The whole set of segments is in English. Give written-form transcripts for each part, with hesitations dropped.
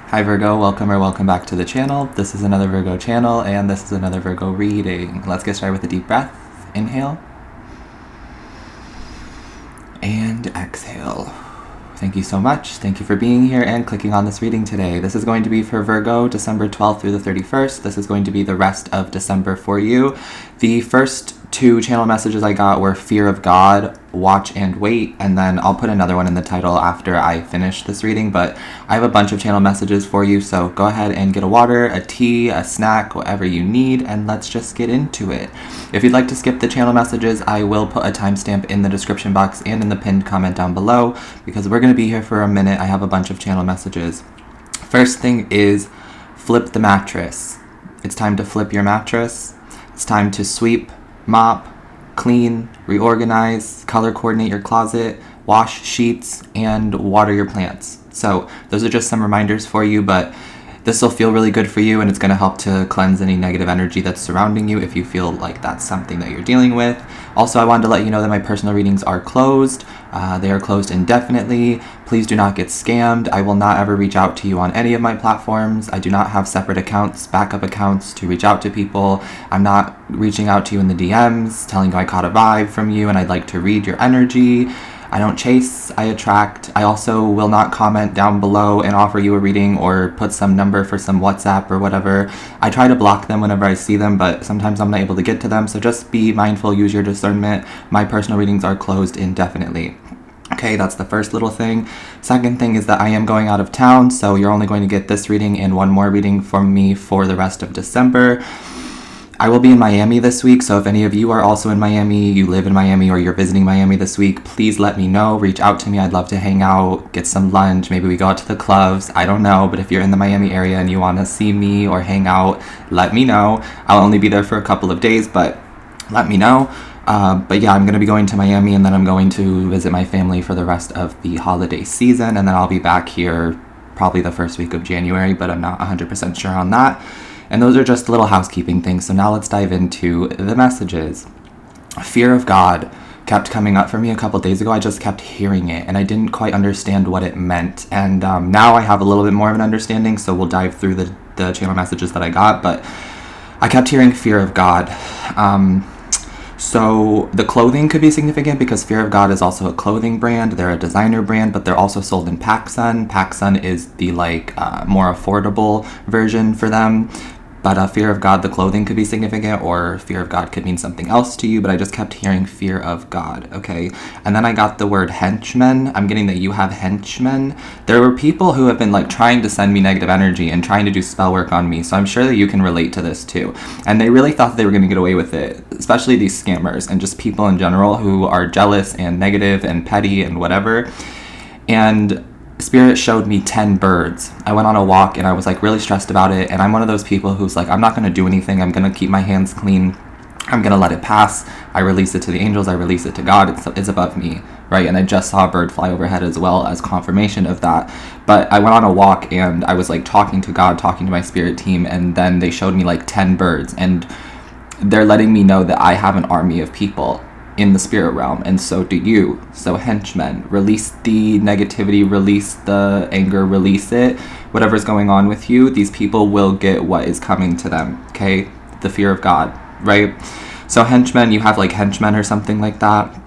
Hi Virgo, welcome or welcome back to the channel. This is another Virgo channel and this is another Virgo reading. Let's get started with a deep breath. Inhale. And exhale. Thank you so much. Thank you for being here and clicking on this reading today. This is going to be for Virgo, December 12th through the 31st. This is going to be the rest of December for you. The first two channel messages I got were Fear of God, Watch and Wait, and then I'll put another one in the title after I finish this reading, but I have a bunch of channel messages for you, so go ahead and get a water, a tea, a snack, whatever you need, and let's just get into it. If you'd like to skip the channel messages, I will put a timestamp in the description box and in the pinned comment down below, because we're going to be here for a minute. I have a bunch of channel messages. First thing is flip the mattress. It's time to flip your mattress. It's time to sweep, mop, clean, reorganize, color coordinate your closet, wash sheets, and water your plants. So those are just some reminders for you, but this will feel really good for you and it's going to help to cleanse any negative energy that's surrounding you if you feel like that's something that you're dealing with. Also, I wanted to let you know that my personal readings are closed. They are closed indefinitely. Please do not get scammed. I will not ever reach out to you on any of my platforms. I do not have separate accounts, backup accounts to reach out to people. I'm not reaching out to you in the DMs, telling you I caught a vibe from you and I'd like to read your energy. I don't chase, I attract. I also will not comment down below and offer you a reading or put some number for some WhatsApp or whatever. I try to block them whenever I see them, but sometimes I'm not able to get to them, so just be mindful, use your discernment. My personal readings are closed indefinitely. Okay, that's the first little thing. Second thing is that I am going out of town, so you're only going to get this reading and one more reading from me for the rest of December. I will be in Miami this week, so if any of you are also in Miami, you live in Miami, or you're visiting Miami this week, please let me know. Reach out to me. I'd love to hang out, get some lunch. Maybe we go out to the clubs. I don't know, but if you're in the Miami area and you want to see me or hang out, let me know. I'll only be there for a couple of days, but let me know. But yeah, I'm going to be going to Miami, and then I'm going to visit my family for the rest of the holiday season, and then I'll be back here probably the first week of January, but I'm not 100% sure on that. And those are just little housekeeping things. So now let's dive into the messages. Fear of God kept coming up for me a couple days ago. I just kept hearing it and I didn't quite understand what it meant. And now I have a little bit more of an understanding. So we'll dive through the channel messages that I got. But I kept hearing fear of God. So the clothing could be significant because Fear of God is also a clothing brand. They're a designer brand, but they're also sold in PacSun. PacSun is the more affordable version for them. But Fear of God, the clothing could be significant, or Fear of God could mean something else to you, but I just kept hearing Fear of God, okay? And then I got the word henchmen. I'm getting that you have henchmen. There were people who have been trying to send me negative energy and trying to do spell work on me, so I'm sure that you can relate to this too. And they really thought they were going to get away with it, especially these scammers and just people in general who are jealous and negative and petty and whatever. And Spirit showed me 10 birds. I went on a walk and I was really stressed about it, and I'm one of those people who's I'm not going to do anything. I'm going to keep my hands clean. I'm going to let it pass. I release it to the angels. I release it to God. It's above me, right? And I just saw a bird fly overhead as well as confirmation of that. But I went on a walk and I was talking to God, talking to my spirit team, and then they showed me 10 birds, and they're letting me know that I have an army of people in the spirit realm, and so do you. So henchmen, release the negativity, release the anger, release it. Whatever's going on with you, these people will get what is coming to them, okay? The fear of God, right? So henchmen, you have henchmen or something like that.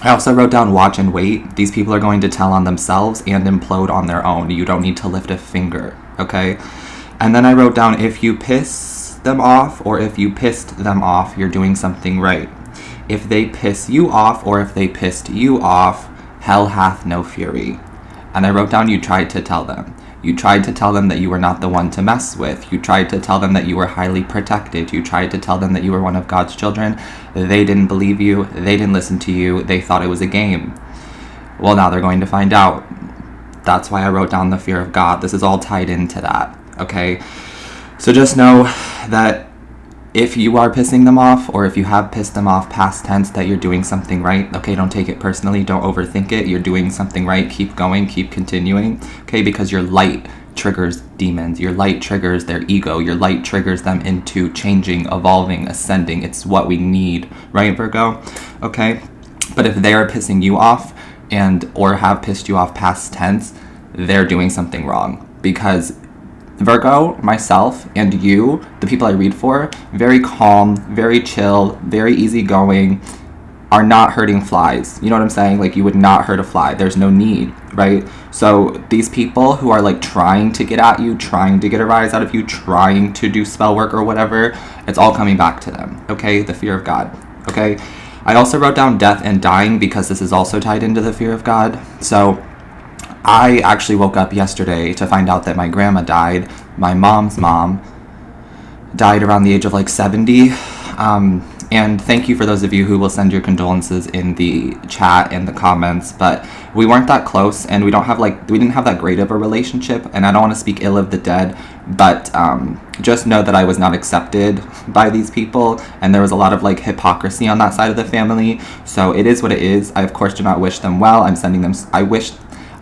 I also wrote down watch and wait. These people are going to tell on themselves and implode on their own. You don't need to lift a finger, okay? And then I wrote down if you piss them off or if you pissed them off, you're doing something right. If they piss you off or if they pissed you off, hell hath no fury. And I wrote down you tried to tell them. You tried to tell them that you were not the one to mess with. You tried to tell them that you were highly protected. You tried to tell them that you were one of God's children. They didn't believe you. They didn't listen to you. They thought it was a game. Well, now they're going to find out. That's why I wrote down the fear of God. This is all tied into that, okay? So just know that if you are pissing them off, or if you have pissed them off past tense, that you're doing something right, okay? Don't take it personally. Don't overthink it. You're doing something right. Keep going. Keep continuing, okay? Because your light triggers demons. Your light triggers their ego. Your light triggers them into changing, evolving, ascending. It's what we need, right, Virgo? Okay? But if they are pissing you off or have pissed you off past tense, they're doing something wrong, because Virgo, myself, and you, the people I read for, very calm, very chill, very easygoing, are not hurting flies. You know what I'm saying? Like, you would not hurt a fly. There's no need, right? So these people who are like trying to get at you, trying to get a rise out of you, trying to do spell work or whatever, it's all coming back to them, okay? The fear of God, okay? I also wrote down death and dying because this is also tied into the fear of God. So I actually woke up yesterday to find out that my grandma died. My mom's mom died around the age of like 70. And thank you for those of you who will send your condolences in the chat and the comments, but we weren't that close, and we didn't have that great of a relationship, and I don't want to speak ill of the dead, but just know that I was not accepted by these people, and there was a lot of like hypocrisy on that side of the family. So it is what it is. I of course do not wish them well.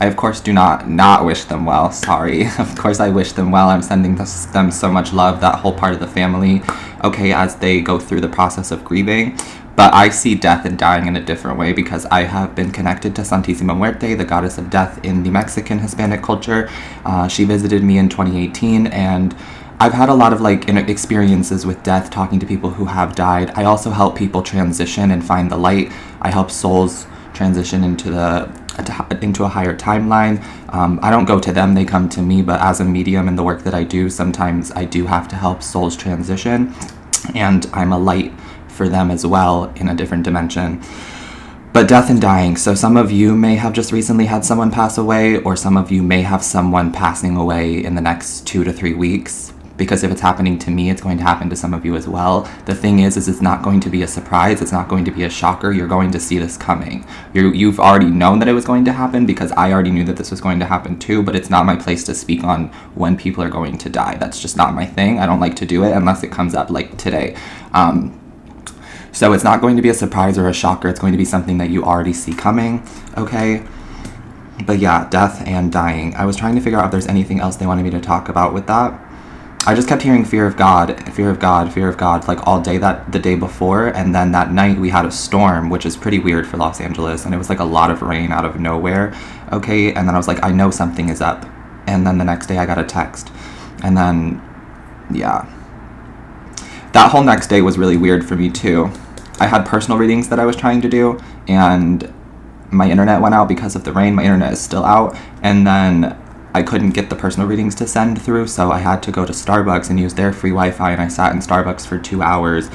I of course do not wish them well. Sorry. Of course I wish them well. I'm sending them so much love, that whole part of the family, okay, as they go through the process of grieving. But I see death and dying in a different way because I have been connected to Santísima Muerte, the goddess of death in the Mexican Hispanic culture. She visited me in 2018, and I've had a lot of like experiences with death, talking to people who have died. I also help people transition and find the light. I help souls transition into a higher timeline. I don't go to them, they come to me, but as a medium in the work that I do, sometimes I do have to help souls transition, and I'm a light for them as well in a different dimension. But death and dying, so some of you may have just recently had someone pass away, or some of you may have someone passing away in the next 2 to 3 weeks. Because if it's happening to me, it's going to happen to some of you as well. The thing is it's not going to be a surprise. It's not going to be a shocker. You're going to see this coming. You've already known that it was going to happen because I already knew that this was going to happen too, but it's not my place to speak on when people are going to die. That's just not my thing. I don't like to do it unless it comes up like today. So it's not going to be a surprise or a shocker. It's going to be something that you already see coming, okay? But yeah, death and dying. I was trying to figure out if there's anything else they wanted me to talk about with that. I just kept hearing fear of God, fear of God, fear of God, like all day the day before, and then that night we had a storm, which is pretty weird for Los Angeles, and it was like a lot of rain out of nowhere, okay, and then I was like, I know something is up, and then the next day I got a text, and then, yeah. That whole next day was really weird for me too. I had personal readings that I was trying to do, and my internet went out because of the rain. My internet is still out, and then I couldn't get the personal readings to send through, so I had to go to Starbucks and use their free Wi-Fi, and I sat in Starbucks for 2 hours,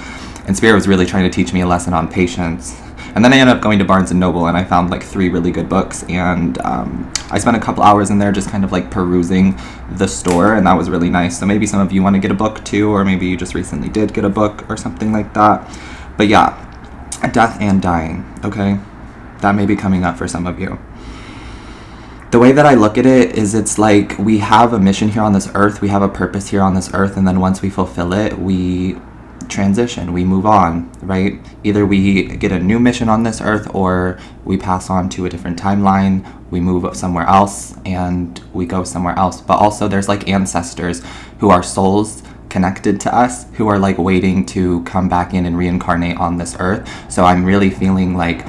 and Spirit was really trying to teach me a lesson on patience. And then I ended up going to Barnes & Noble, and I found like 3 really good books, and I spent a couple hours in there just kind of like perusing the store, and that was really nice. So maybe some of you want to get a book too, or maybe you just recently did get a book or something like that. But yeah, death and dying, okay? That may be coming up for some of you. The way that I look at it is it's like we have a mission here on this earth, we have a purpose here on this earth, and then once we fulfill it, we transition, we move on, right? Either we get a new mission on this earth, or we pass on to a different timeline, we move somewhere else, and we go somewhere else. But also there's like ancestors who are souls connected to us, who are like waiting to come back in and reincarnate on this earth. So I'm really feeling like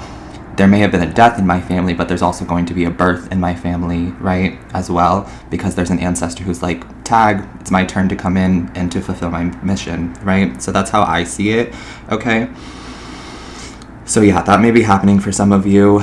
there may have been a death in my family, but there's also going to be a birth in my family, right, as well, because there's an ancestor who's like, tag, it's my turn to come in and to fulfill my mission, right? So that's how I see it, okay? So yeah, that may be happening for some of you.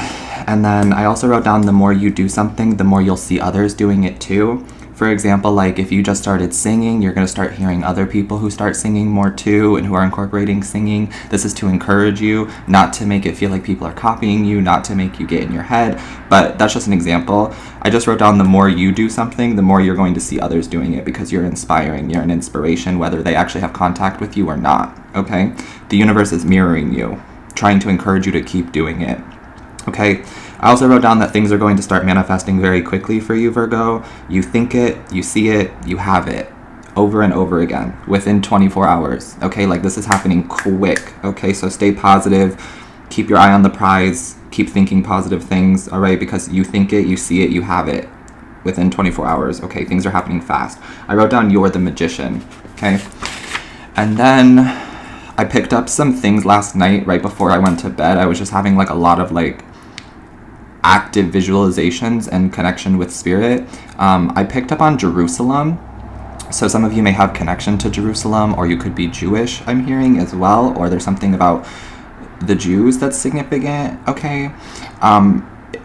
And then I also wrote down, the more you do something, the more you'll see others doing it too. For example, like if you just started singing, you're going to start hearing other people who start singing more too and who are incorporating singing. This is to encourage you, not to make it feel like people are copying you, not to make you get in your head, but that's just an example. I just wrote down, the more you do something, the more you're going to see others doing it, because you're inspiring, you're an inspiration, whether they actually have contact with you or not, okay? The universe is mirroring you, trying to encourage you to keep doing it, okay? I also wrote down that things are going to start manifesting very quickly for you, Virgo. You think it, you see it, you have it over and over again within 24 hours. Okay, like this is happening quick. Okay, so stay positive. Keep your eye on the prize. Keep thinking positive things, all right? Because you think it, you see it, you have it within 24 hours. Okay, things are happening fast. I wrote down, you're the magician. Okay, and then I picked up some things last night right before I went to bed. I was just having like a lot of like active visualizations and connection with spirit. I picked up on Jerusalem, So some of you may have connection to Jerusalem, or you could be Jewish, I'm hearing as well, or there's something about the Jews that's significant, okay?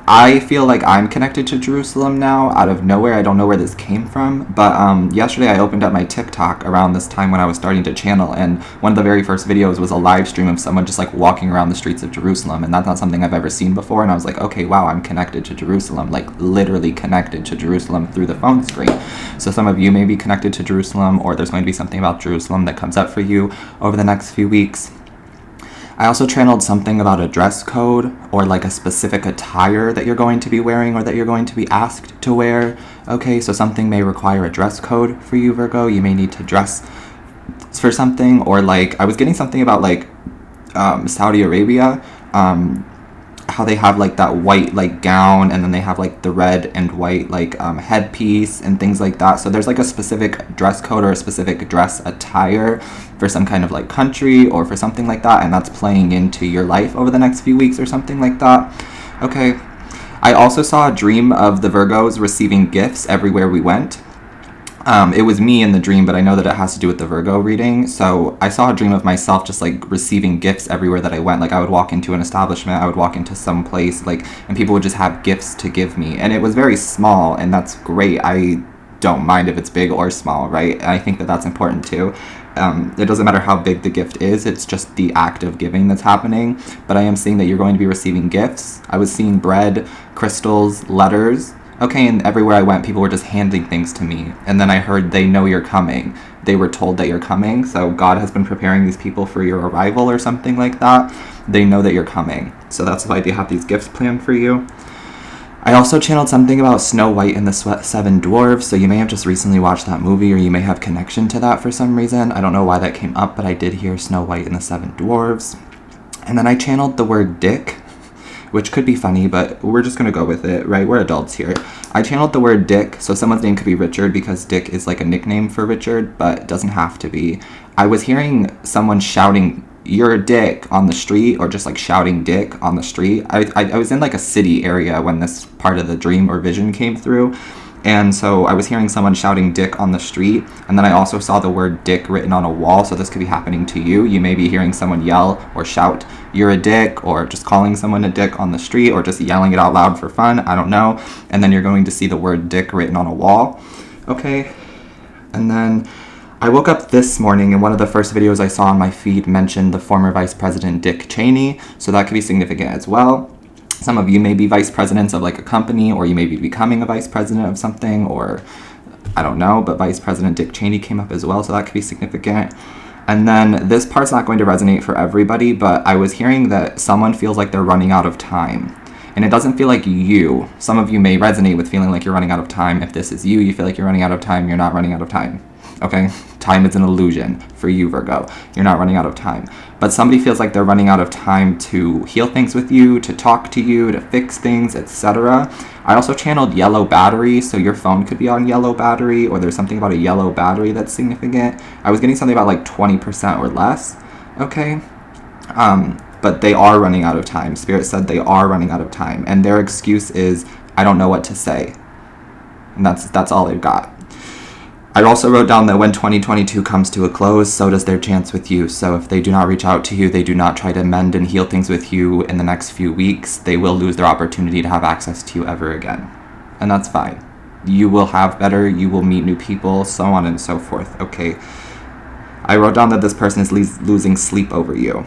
I feel like I'm connected to Jerusalem now out of nowhere. I don't know where this came from, but yesterday I opened up my TikTok around this time when I was starting to channel, and one of the very first videos was a live stream of someone just like walking around the streets of Jerusalem, and that's not something I've ever seen before, and I was like, okay, wow, I'm connected to Jerusalem, like literally connected to Jerusalem through the phone screen. So some of you may be connected to Jerusalem, or there's going to be something about Jerusalem that comes up for you over the next few weeks. I also channeled something about a dress code or like a specific attire that you're going to be wearing or that you're going to be asked to wear. Okay, so something may require a dress code for you, Virgo. You may need to dress for something, or like I was getting something about like Saudi Arabia, how they have like that white like gown, and then they have like the red and white like headpiece and things like that. So there's like a specific dress code or a specific dress attire for some kind of like country or for something like that, and that's playing into your life over the next few weeks or something like that. Okay. I also saw a dream of the Virgos receiving gifts everywhere we went. It was me in the dream, but I know that it has to do with the Virgo reading. So I saw a dream of myself just like receiving gifts everywhere that I went. Like I would walk into an establishment, I would walk into some place, like, and people would just have gifts to give me. And it was very small, and that's great. I don't mind if it's big or small, right? I think that that's important too. It doesn't matter how big the gift is, it's just the act of giving that's happening. But I am seeing that you're going to be receiving gifts. I was seeing bread, crystals, letters. Okay, and everywhere I went, people were just handing things to me. And then I heard, they know you're coming. They were told that you're coming. So God has been preparing these people for your arrival or something like that. They know that you're coming. So that's why they have these gifts planned for you. I also channeled something about Snow White and the Seven Dwarves. So you may have just recently watched that movie, or you may have connection to that for some reason. I don't know why that came up, but I did hear Snow White and the Seven Dwarves. And then I channeled the word dick, which could be funny, but we're just going to go with it, right? We're adults here. I channeled the word Dick, so someone's name could be Richard because Dick is like a nickname for Richard, but it doesn't have to be. I was hearing someone shouting, "You're a dick," on the street, or just like shouting dick on the street. I was in like a city area when this part of the dream or vision came through. And so I was hearing someone shouting dick on the street, and then I also saw the word dick written on a wall, so this could be happening to you. You may be hearing someone yell or shout, "You're a dick," or just calling someone a dick on the street, or just yelling it out loud for fun, I don't know. And then you're going to see the word dick written on a wall. Okay. And then I woke up this morning, and one of the first videos I saw on my feed mentioned the former Vice President Dick Cheney, so that could be significant as well. Some of you may be vice presidents of like a company, or you may be becoming a vice president of something, or I don't know, but Vice President Dick Cheney came up as well, so that could be significant. And then this part's not going to resonate for everybody, but I was hearing that someone feels like they're running out of time. And it doesn't feel like you. Some of you may resonate with feeling like you're running out of time. If this is you, you feel like you're running out of time, you're not running out of time. Okay? Time is an illusion for you, Virgo. You're not running out of time. But somebody feels like they're running out of time to heal things with you, to talk to you, to fix things, etc. I also channeled yellow battery, so your phone could be on yellow battery, or there's something about a yellow battery that's significant. I was getting something about like 20% or less. Okay? But they are running out of time. Spirit said they are running out of time. And their excuse is, I don't know what to say. And that's all they've got. I also wrote down that when 2022 comes to a close, so does their chance with you. So if they do not reach out to you, they do not try to mend and heal things with you in the next few weeks, they will lose their opportunity to have access to you ever again. And that's fine. You will have better, you will meet new people, so on and so forth. Okay. I wrote down that this person is losing sleep over you.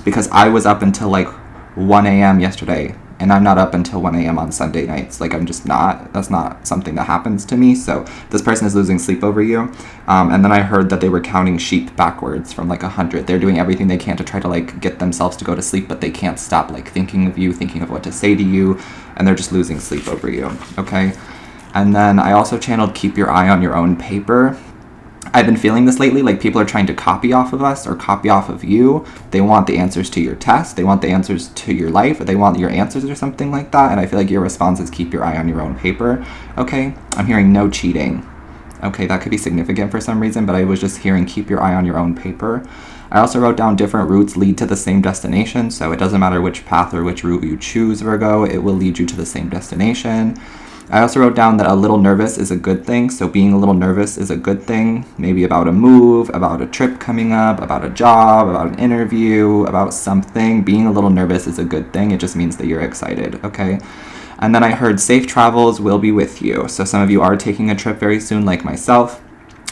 Because I was up until like 1 a.m. yesterday, and I'm not up until 1 a.m. on Sunday nights. Like, I'm just not. That's not something that happens to me. So this person is losing sleep over you. And then I heard that they were counting sheep backwards from like 100. They're doing everything they can to try to like get themselves to go to sleep, but they can't stop like thinking of you, thinking of what to say to you, and they're just losing sleep over you. Okay. And then I also channeled keep your eye on your own paper. I've been feeling this lately, like people are trying to copy off of us or copy off of you. They want the answers to your test. They want the answers to your life, or they want your answers or something like that. And I feel like your response is keep your eye on your own paper. Okay, I'm hearing no cheating. Okay, that could be significant for some reason, but I was just hearing keep your eye on your own paper. I also wrote down different routes lead to the same destination. So it doesn't matter which path or which route you choose, Virgo, it will lead you to the same destination. I also wrote down that a little nervous is a good thing. So being a little nervous is a good thing. Maybe about a move, about a trip coming up, about a job, about an interview, about something. Being a little nervous is a good thing. It just means that you're excited, okay? And then I heard safe travels will be with you. So some of you are taking a trip very soon, like myself.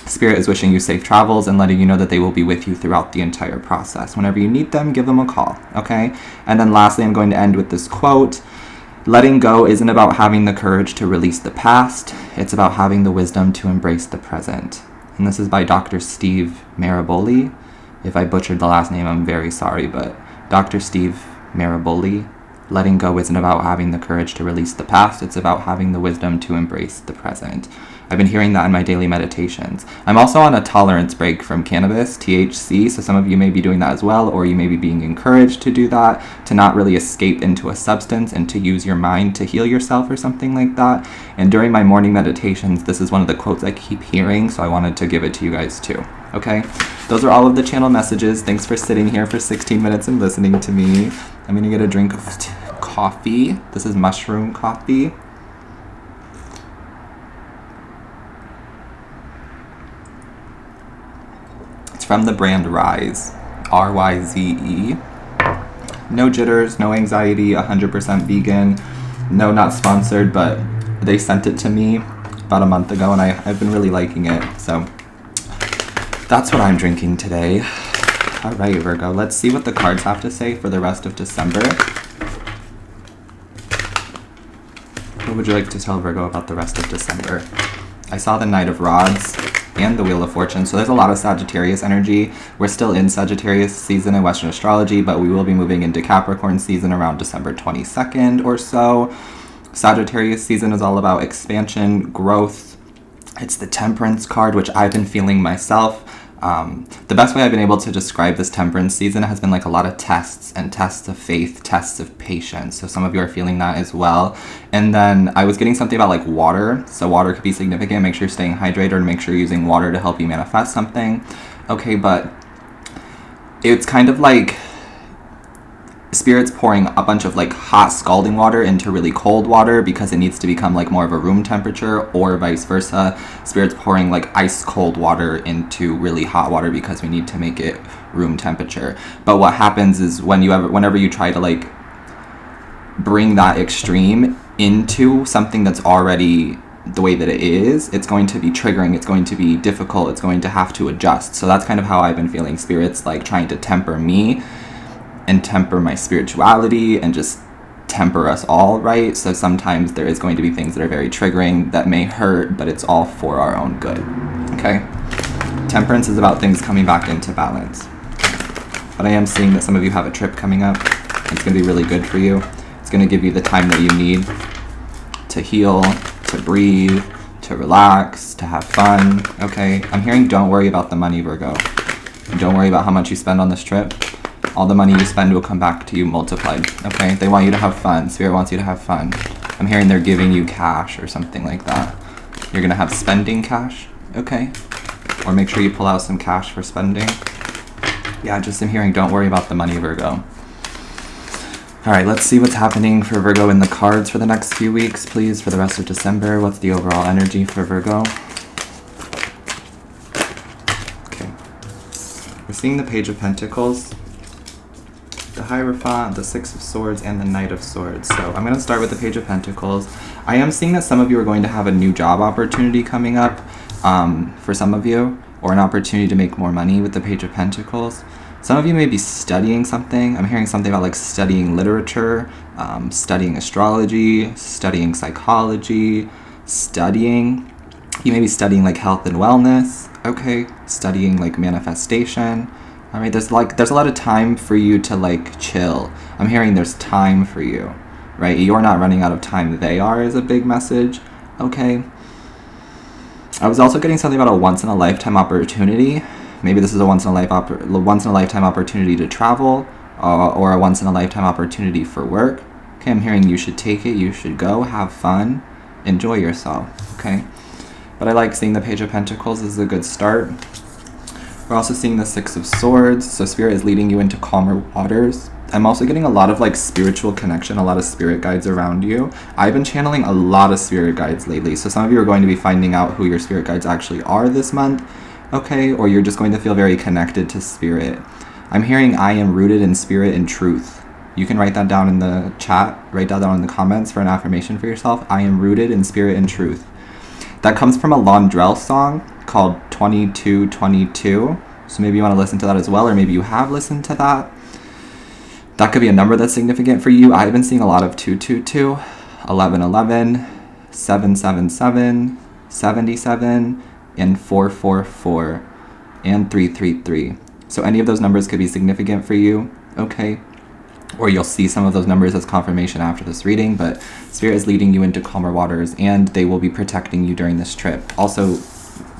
Spirit is wishing you safe travels and letting you know that they will be with you throughout the entire process. Whenever you need them, give them a call, okay? And then lastly, I'm going to end with this quote. Letting go isn't about having the courage to release the past. It's about having the wisdom to embrace the present. And this is by Dr. Steve Maraboli. If I butchered the last name, I'm very sorry, but Dr. Steve Maraboli. Letting go isn't about having the courage to release the past. It's about having the wisdom to embrace the present. I've been hearing that in my daily meditations. I'm also on a tolerance break from cannabis, THC, so some of you may be doing that as well, or you may be being encouraged to do that, to not really escape into a substance and to use your mind to heal yourself or something like that. And during my morning meditations, this is one of the quotes I keep hearing, so I wanted to give it to you guys too. Okay? Those are all of the channel messages. Thanks for sitting here for 16 minutes and listening to me. I'm gonna get a drink of coffee. This is mushroom coffee. It's from the brand Rise, R-Y-Z-E. No jitters, no anxiety, 100% vegan. No, not sponsored, but they sent it to me about a month ago, and I've been really liking it. So that's what I'm drinking today. All right, Virgo, let's see what the cards have to say for the rest of December. What would you like to tell Virgo about the rest of December? I saw the Knight of Rods and the Wheel of Fortune, so there's a lot of Sagittarius energy. We're still in Sagittarius season in Western astrology, but we will be moving into Capricorn season around December 22nd or so. Sagittarius season is all about expansion, growth. It's the Temperance card, which I've been feeling myself. The best way I've been able to describe this Temperance season has been like a lot of tests and tests of faith, tests of patience. So some of you are feeling that as well. And then I was getting something about like water. So water could be significant. Make sure you're staying hydrated, or make sure you're using water to help you manifest something. Okay, but it's kind of like Spirit's pouring a bunch of like hot scalding water into really cold water because it needs to become like more of a room temperature, or vice versa. Spirit's pouring like ice cold water into really hot water because we need to make it room temperature. But what happens is whenever you try to like bring that extreme into something that's already the way that it is, it's going to be triggering, it's going to be difficult, it's going to have to adjust. So that's kind of how I've been feeling. Spirit's like trying to temper me and temper my spirituality and just temper us all, right? So sometimes there is going to be things that are very triggering that may hurt, but it's all for our own good, okay? Temperance is about things coming back into balance. But I am seeing that some of you have a trip coming up. It's going to be really good for you. It's going to give you the time that you need to heal, to breathe, to relax, to have fun, okay? I'm hearing don't worry about the money, Virgo. Don't worry about how much you spend on this trip. All the money you spend will come back to you multiplied, okay? They want you to have fun. Spirit wants you to have fun. I'm hearing they're giving you cash or something like that. You're gonna have spending cash, okay? Or make sure you pull out some cash for spending. Yeah, just I'm hearing don't worry about the money, Virgo. All right, let's see what's happening for Virgo in the cards for the next few weeks, please, for the rest of December. What's the overall energy for Virgo? Okay. We're seeing the Page of Pentacles, the Hierophant, the Six of Swords, and the Knight of Swords. So I'm going to start with the Page of Pentacles. I am seeing that some of you are going to have a new job opportunity coming up for some of you, or an opportunity to make more money with the Page of Pentacles. Some of you may be studying something. I'm hearing something about like studying literature, studying astrology, studying psychology, studying. You may be studying like health and wellness, okay? Studying like manifestation. All right, there's a lot of time for you to like chill. I'm hearing there's time for you, right? You're not running out of time. They are is a big message, okay? I was also getting something about a once-in-a-lifetime opportunity. Maybe this is a once-in-a-lifetime opportunity to travel, or a once-in-a-lifetime opportunity for work. Okay, I'm hearing you should take it, you should go, have fun, enjoy yourself, okay? But I like seeing the Page of Pentacles as a good start. We're also seeing the Six of Swords, so Spirit is leading you into calmer waters. I'm also getting a lot of like spiritual connection, a lot of spirit guides around you. I've been channeling a lot of spirit guides lately. So some of you are going to be finding out who your spirit guides actually are this month, okay? Or you're just going to feel very connected to spirit. I'm hearing I am rooted in spirit and truth. You can write that down in the chat, write that down in the comments for an affirmation for yourself. I am rooted in spirit and truth. That comes from a Londrell song called 2222. So maybe you want to listen to that as well, or maybe you have listened to that. That could be a number that's significant for you. I've been seeing a lot of 222, 1111, 777, 77, and 444, and 333. So any of those numbers could be significant for you, okay? Or you'll see some of those numbers as confirmation after this reading, but Spirit is leading you into calmer waters, and they will be protecting you during this trip. Also,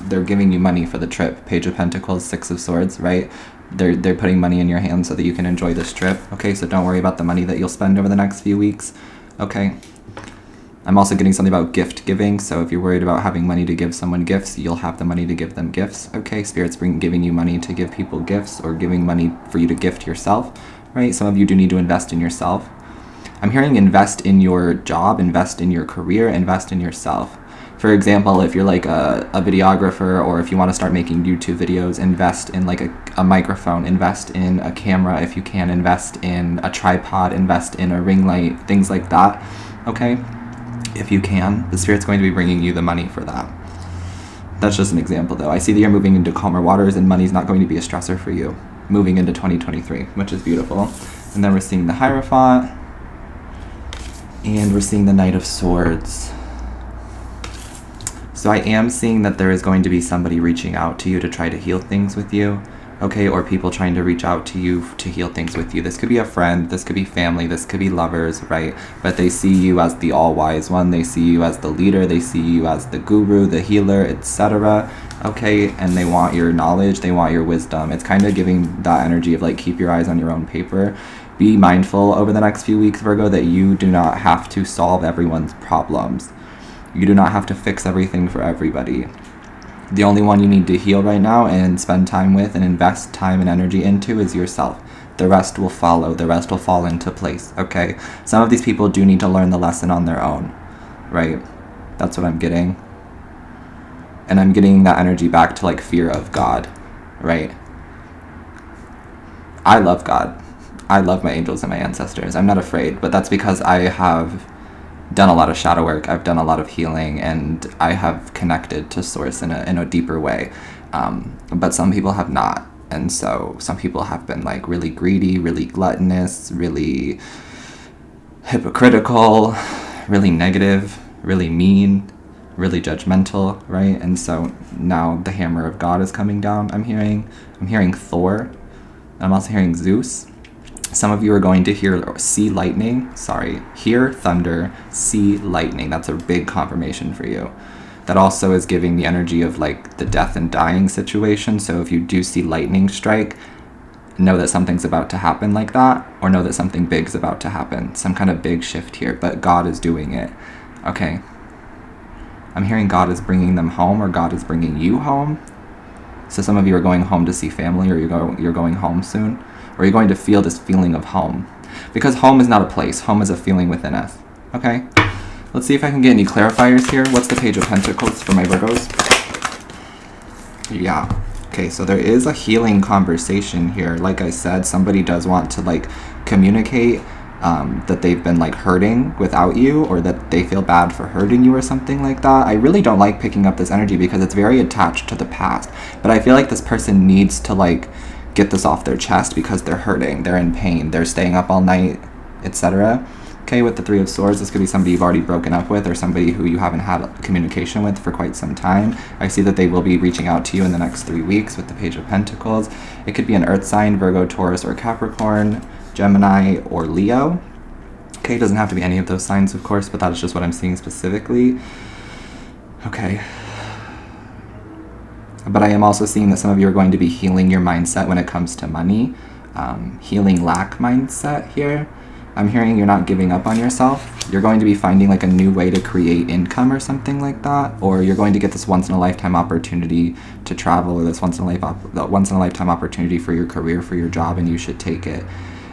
they're giving you money for the trip. Page of Pentacles, Six of Swords, right? They're putting money in your hands so that you can enjoy this trip, okay? So don't worry about the money that you'll spend over the next few weeks, okay? I'm also getting something about gift giving, so if you're worried about having money to give someone gifts, you'll have the money to give them gifts, okay? Spirit's giving you money to give people gifts, or giving money for you to gift yourself, right? Some of you do need to invest in yourself. I'm hearing invest in your job, invest in your career, invest in yourself. For example, if you're like a videographer, or if you want to start making YouTube videos, invest in like a microphone, invest in a camera if you can, invest in a tripod, invest in a ring light, things like that, okay? If you can, the Spirit's going to be bringing you the money for that. That's just an example though. I see that you're moving into calmer waters, and money's not going to be a stressor for you moving into 2023, which is beautiful. And then we're seeing the Hierophant, and we're seeing the Knight of Swords. So I am seeing that there is going to be somebody reaching out to you to try to heal things with you, okay? Or people trying to reach out to you to heal things with you. This could be a friend, this could be family, this could be lovers, right? But they see you as the all-wise one, they see you as the leader, they see you as the guru, the healer, etc., okay? And they want your knowledge, they want your wisdom. It's kind of giving that energy of like, keep your eyes on your own paper. Be mindful over the next few weeks, Virgo, that you do not have to solve everyone's problems. You do not have to fix everything for everybody. The only one you need to heal right now and spend time with and invest time and energy into is yourself. The rest will follow. The rest will fall into place, okay? Some of these people do need to learn the lesson on their own, right? That's what I'm getting. And I'm getting that energy back to like fear of God, right? I love God. I love my angels and my ancestors. I'm not afraid, but that's because I have done a lot of shadow work, I've done a lot of healing, and I have connected to Source in a deeper way. But some people have not. And so some people have been like really greedy, really gluttonous, really hypocritical, really negative, really mean, really judgmental, right? And so now the hammer of God is coming down, I'm hearing Thor. I'm also hearing Zeus. Some of you are going to hear hear thunder, see lightning. That's a big confirmation for you. That also is giving the energy of like the death and dying situation. So if you do see lightning strike, know that something's about to happen like that, or know that something big's about to happen. Some kind of big shift here, but God is doing it, okay? I'm hearing God is bringing them home, or God is bringing you home. So some of you are going home to see family, or you're going home soon. Or you're going to feel this feeling of home. Because home is not a place. Home is a feeling within us. Okay? Let's see if I can get any clarifiers here. What's the Page of Pentacles for my Virgos? Yeah. Okay, so there is a healing conversation here. Like I said, somebody does want to like communicate that they've been like hurting without you, or that they feel bad for hurting you or something like that. I really don't like picking up this energy because it's very attached to the past. But I feel like this person needs to like get this off their chest because they're hurting, they're in pain, they're staying up all night, etc. Okay, with the Three of Swords, this could be somebody you've already broken up with, or somebody who you haven't had communication with for quite some time. I see that they will be reaching out to you in the next 3 weeks with the Page of Pentacles. It could be an earth sign, Virgo, Taurus, or Capricorn, Gemini, or Leo. Okay, it doesn't have to be any of those signs, of course, but that is just what I'm seeing specifically. Okay. But I am also seeing that some of you are going to be healing your mindset when it comes to money. Healing lack mindset here. I'm hearing you're not giving up on yourself. You're going to be finding like a new way to create income or something like that. Or you're going to get this once-in-a-lifetime opportunity to travel, or this once-in-a-lifetime opportunity for your career, for your job, and you should take it.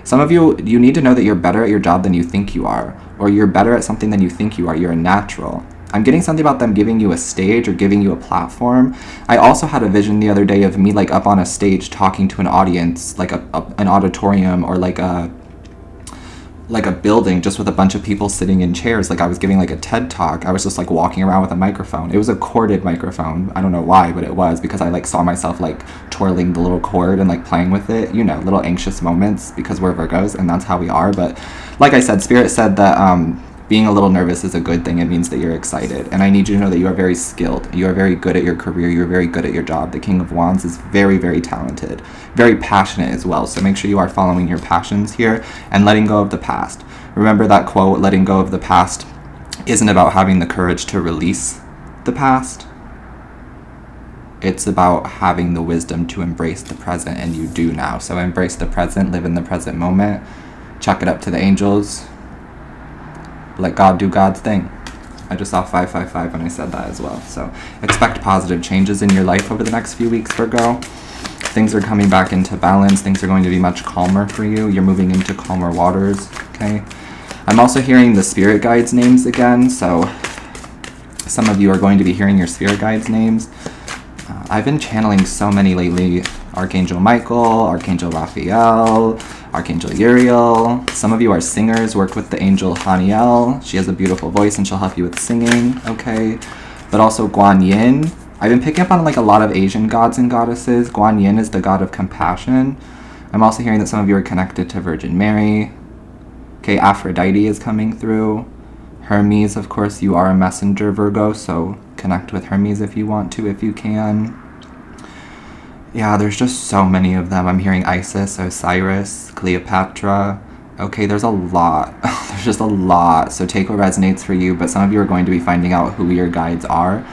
Some of you, you need to know that you're better at your job than you think you are, or you're better at something than you think you are. You're a natural. I'm getting something about them giving you a stage or giving you a platform. I also had a vision the other day of me like up on a stage talking to an audience, like an auditorium, or like a building just with a bunch of people sitting in chairs. Like I was giving like a TED talk. I was just like walking around with a microphone. It was a corded microphone. I don't know why, but it was because I like saw myself like twirling the little cord and like playing with it, you know, little anxious moments, because we're Virgos and that's how we are. But like I said, Spirit said that being a little nervous is a good thing. It means that you're excited. And I need you to know that you are very skilled. You are very good at your career. You're very good at your job. The King of Wands is very, very talented, very passionate as well. So make sure you are following your passions here and letting go of the past. Remember that quote, letting go of the past isn't about having the courage to release the past. It's about having the wisdom to embrace the present, and you do now. So embrace the present, live in the present moment, chuck it up to the angels. Let God do God's thing. I just saw 555 when I said that as well. So expect positive changes in your life over the next few weeks, Virgo. Things are coming back into balance. Things are going to be much calmer for you. You're moving into calmer waters, okay? I'm also hearing the spirit guides' names again. So some of you are going to be hearing your spirit guides' names. I've been channeling so many lately. Archangel Michael, Archangel Raphael, Archangel Uriel. Some of you are singers, work with the angel Haniel. She has a beautiful voice and she'll help you with singing, okay? But also Guan Yin. I've been picking up on like a lot of Asian gods and goddesses. Guan Yin is the god of compassion. I'm also hearing that some of you are connected to Virgin Mary. Okay, Aphrodite is coming through. Hermes, of course, you are a messenger, Virgo, so connect with Hermes if you want to, if you can. Yeah, there's just so many of them. I'm hearing Isis, Osiris, Cleopatra. Okay, there's a lot. There's just a lot. So take what resonates for you, but some of you are going to be finding out who your guides are,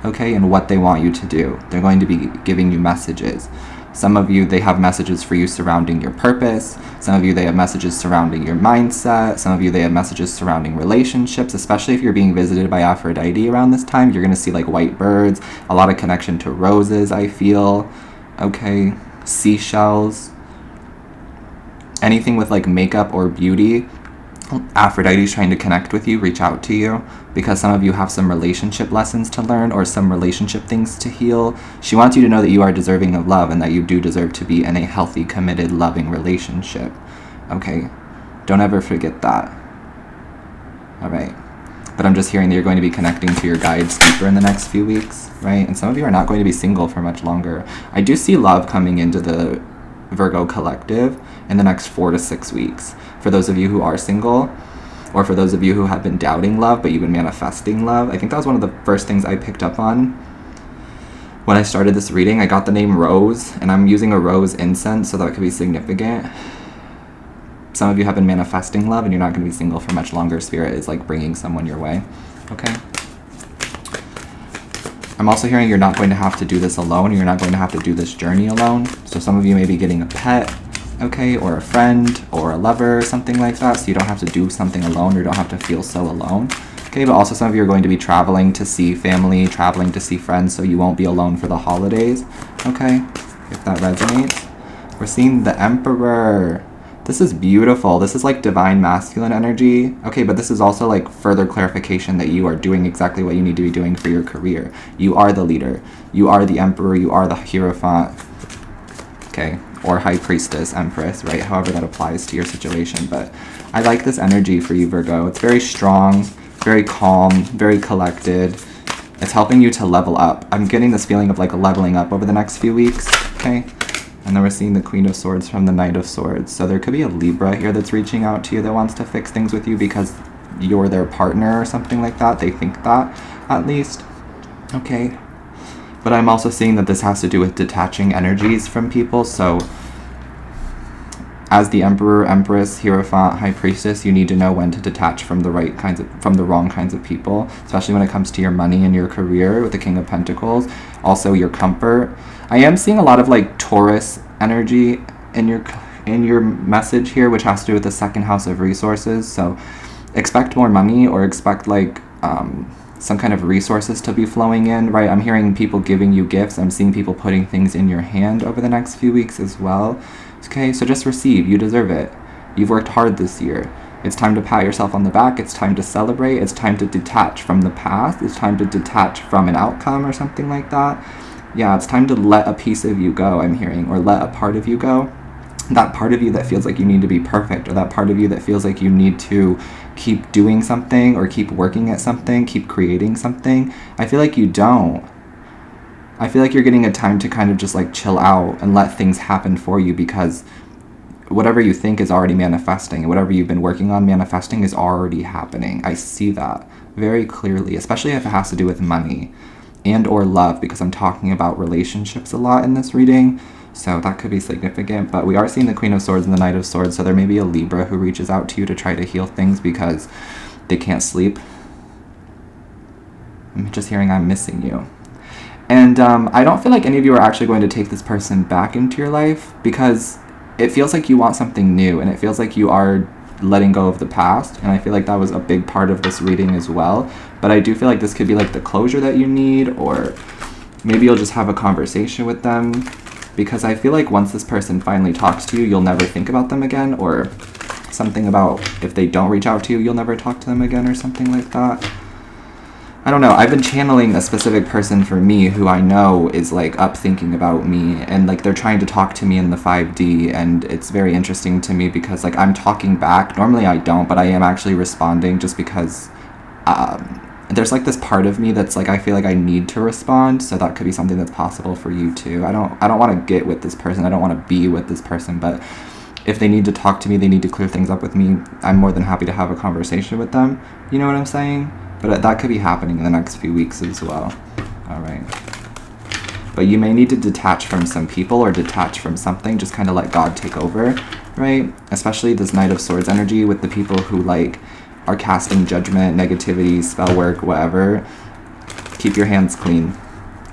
okay, and what they want you to do. They're going to be giving you messages. Some of you, they have messages for you surrounding your purpose. Some of you, they have messages surrounding your mindset. Some of you, they have messages surrounding relationships, especially if you're being visited by Aphrodite around this time. You're going to see like white birds, a lot of connection to roses, I feel. Okay, seashells, anything with like makeup or beauty. Aphrodite's trying to connect with you, reach out to you, because some of you have some relationship lessons to learn or some relationship things to heal. She wants you to know that you are deserving of love and that you do deserve to be in a healthy, committed, loving relationship. Okay, don't ever forget that. All right. But I'm just hearing that you're going to be connecting to your guides deeper in the next few weeks, right? And some of you are not going to be single for much longer. I do see love coming into the Virgo collective in the next 4 to 6 weeks. For those of you who are single, or for those of you who have been doubting love, but you've been manifesting love, I think that was one of the first things I picked up on when I started this reading. I got the name Rose, and I'm using a rose incense, so that could be significant. Some of you have been manifesting love and you're not going to be single for much longer. Spirit is like bringing someone your way. Okay. I'm also hearing you're not going to have to do this alone. You're not going to have to do this journey alone. So some of you may be getting a pet, okay, or a friend or a lover or something like that. So you don't have to do something alone or don't have to feel so alone. Okay, but also some of you are going to be traveling to see family, traveling to see friends, so you won't be alone for the holidays. Okay, if that resonates. We're seeing the Emperor. This is beautiful. This is like divine masculine energy. Okay, but this is also like further clarification that you are doing exactly what you need to be doing for your career. You are the leader. You are the emperor. You are the hierophant. Okay, or high priestess, empress, right? However that applies to your situation. But I like this energy for you, Virgo. It's very strong, very calm, very collected. It's helping you to level up. I'm getting this feeling of like leveling up over the next few weeks, okay? And then we're seeing the Queen of Swords from the Knight of Swords. So there could be a Libra here that's reaching out to you that wants to fix things with you because you're their partner or something like that. They think that, at least. Okay. But I'm also seeing that this has to do with detaching energies from people. So as the Emperor, Empress, Hierophant, High Priestess, you need to know when to detach from the wrong kinds of people, especially when it comes to your money and your career with the King of Pentacles. Also your comfort. I am seeing a lot of like Taurus energy in your message here, which has to do with the second house of resources. So expect more money or expect like some kind of resources to be flowing in, right? I'm hearing people giving you gifts. I'm seeing people putting things in your hand over the next few weeks as well. Okay, so just receive. You deserve it. You've worked hard this year. It's time to pat yourself on the back. It's time to celebrate. It's time to detach from the past. It's time to detach from an outcome or something like that. Yeah, it's time to let a piece of you go, I'm hearing, or let a part of you go. That part of you that feels like you need to be perfect, or that part of you that feels like you need to keep doing something or keep working at something, keep creating something. I feel like you don't. I feel like you're getting a time to kind of just like chill out and let things happen for you, because whatever you think is already manifesting, whatever you've been working on manifesting is already happening. I see that very clearly, especially if it has to do with money and or love, because I'm talking about relationships a lot in this reading. So that could be significant, but we are seeing the Queen of Swords and the Knight of Swords, so there may be a Libra who reaches out to you to try to heal things because they can't sleep. I'm just hearing I'm missing you. And I don't feel like any of you are actually going to take this person back into your life, because it feels like you want something new, and it feels like you are letting go of the past, and I feel like that was a big part of this reading as well. But I do feel like this could be like the closure that you need, or maybe you'll just have a conversation with them, because I feel like once this person finally talks to you, you'll never think about them again, or something about if they don't reach out to you, you'll never talk to them again, or something like that. I don't know. I've been channeling a specific person for me who I know is like up thinking about me, and like they're trying to talk to me in the 5D, and it's very interesting to me because like I'm talking back. Normally I don't, but I am actually responding just because there's like this part of me that's like I feel like I need to respond, so that could be something that's possible for you too. I don't want to get with this person. I don't want to be with this person, but if they need to talk to me, they need to clear things up with me, I'm more than happy to have a conversation with them. You know what I'm saying? But that could be happening in the next few weeks as well. All right. But you may need to detach from some people or detach from something. Just kind of let God take over, right? Especially this Knight of Swords energy with the people who like are casting judgment, negativity, spell work, whatever. Keep your hands clean.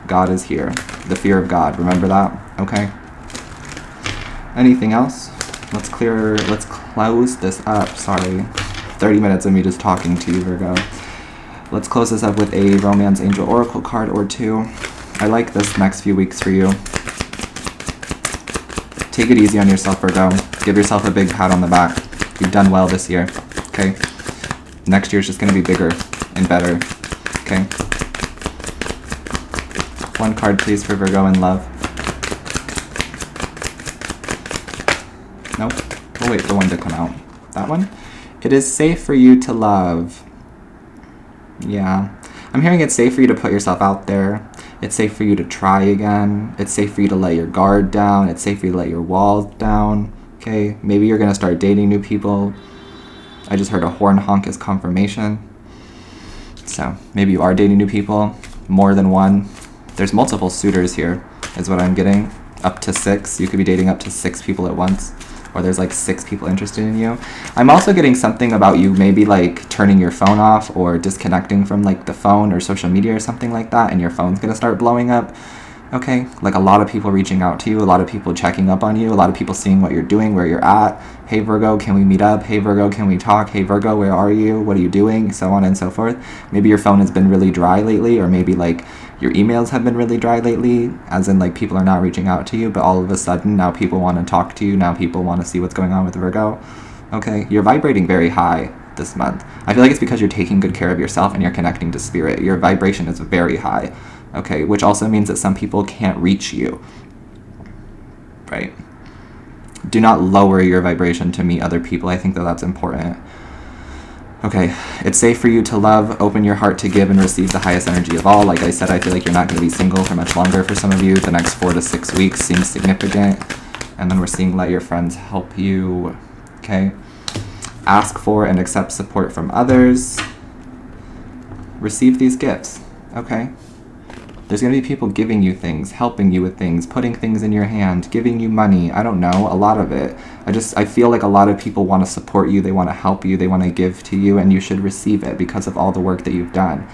God is here. The fear of God. Remember that? Okay. Anything else? Let's close this up. Sorry. 30 minutes of me just talking to you, Virgo. Let's close this up with a Romance Angel Oracle card or two. I like this next few weeks for you. Take it easy on yourself, Virgo. Give yourself a big pat on the back. You've done well this year, okay? Next year's just going to be bigger and better, okay? One card, please, for Virgo in love. Nope. We'll wait for one to come out. That one? It is safe for you to love. Yeah. I'm hearing it's safe for you to put yourself out there. It's safe for you to try again. It's safe for you to let your guard down. It's safe for you to let your walls down. Okay? Maybe you're going to start dating new people. I just heard a horn honk as confirmation. So maybe you are dating new people. More than one. There's multiple suitors here, is what I'm getting. Up to 6. You could be dating up to 6 people at once. Or there's like 6 people interested in you. I'm also getting something about you maybe like turning your phone off or disconnecting from like the phone or social media or something like that, and your phone's gonna start blowing up. Okay, like a lot of people reaching out to you, a lot of people checking up on you, a lot of people seeing what you're doing, where you're at. Hey Virgo, can we meet up? Hey Virgo, can we talk? Hey Virgo, where are you? What are you doing? So on and so forth. Maybe your phone has been really dry lately, or maybe like your emails have been really dry lately, as in like people are not reaching out to you, but all of a sudden now people want to talk to you, now people want to see what's going on with Virgo. Okay, you're vibrating very high this month. I feel like it's because you're taking good care of yourself and you're connecting to spirit. Your vibration is very high, okay, which also means that some people can't reach you, right? Do not lower your vibration to meet other people. I think that that's important. Okay, it's safe for you to love, open your heart to give and receive the highest energy of all. Like I said, I feel like you're not going to be single for much longer for some of you. The next 4 to 6 weeks seems significant. And then we're seeing let your friends help you. Okay, ask for and accept support from others. Receive these gifts. Okay, there's going to be people giving you things, helping you with things, putting things in your hand, giving you money. I don't know, a lot of it. I feel like a lot of people want to support you, they want to help you, they want to give to you, and you should receive it because of all the work that you've done.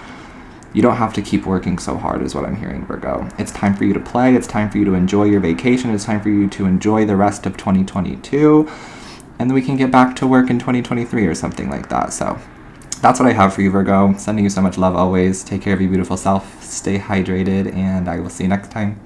You don't have to keep working so hard is what I'm hearing, Virgo. It's time for you to play, it's time for you to enjoy your vacation, it's time for you to enjoy the rest of 2022, and then we can get back to work in 2023 or something like that. So that's what I have for you, Virgo. Sending you so much love always. Take care of your beautiful self, stay hydrated, and I will see you next time.